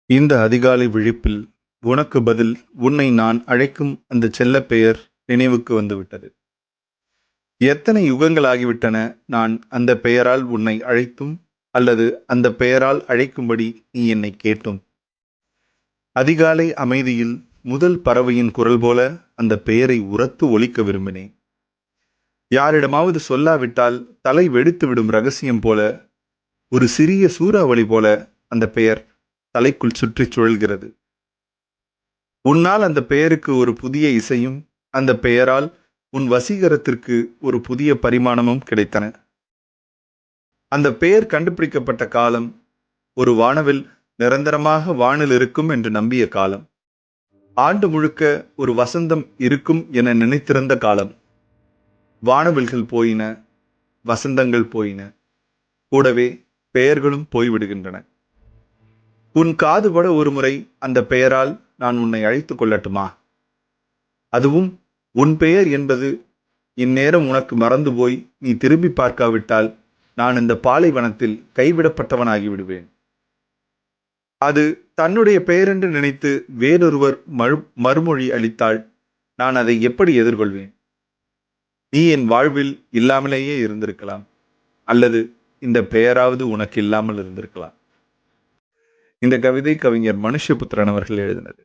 இந்த அதிகாலை விழிப்பில் உனக்கு பதில் உன்னை நான் அழைக்கும் அந்த செல்லப் பெயர் நினைவுக்கு வந்துவிட்டது. எத்தனை யுகங்கள் ஆகிவிட்டன நான் அந்த பெயரால் உன்னை அழைத்தும், அல்லது அந்த பெயரால் அழைக்கும்படி நீ என்னை கேட்டும். அதிகாலை அமைதியில் முதல் பறவையின் குரல் போல அந்த பெயரை உரத்து ஒலிக்க விரும்பினேன். யாரிடமாவது சொல்லாவிட்டால் தலை வெடித்து விடும் ரகசியம் போல, ஒரு சிறிய சூறாவளி போல அந்த பெயர் தலைக்குள் சுற்றிச் சுழல்கிறது. உன்னால் அந்த பெயருக்கு ஒரு புதிய இசையும், அந்த பெயரால் உன் வசீகரத்திற்கு ஒரு புதிய பரிமாணமும் கிடைத்தன. அந்த பெயர் கண்டுபிடிக்கப்பட்ட காலம் ஒரு வானவில் நிரந்தரமாக வானில் இருக்கும் என்று நம்பிய காலம். ஆண்டு முழுக்க ஒரு வசந்தம் இருக்கும் என நினைத்திருந்த காலம். வானவில்கள் போயின, வசந்தங்கள் போயின, கூடவே பெயர்களும் போய்விடுகின்றன. உன் காதுபட ஒருமுறை அந்த பெயரால் நான் உன்னை அழைத்துக் கொள்ளட்டுமா? அதுவும் உன் பெயர் என்பது இந்நேரம் உனக்கு மறந்து போய் நீ திரும்பி பார்க்காவிட்டால் நான் இந்த பாலைவனத்தில் கைவிடப்பட்டவனாகி விடுவேன். அது தன்னுடைய பெயரென்று நினைத்து வேறொருவர் மறுமொழி அளித்தால் நான் அதை எப்படி எதிர்கொள்வேன்? நீ என் வாழ்வில் இல்லாமலேயே இருந்திருக்கலாம், அல்லது இந்த பெயராவது உனக்கு இல்லாமல் இருந்திருக்கலாம். இந்த கவிதை கவிஞர் மனுஷபுத்திரன் அவர்கள் எழுதினது.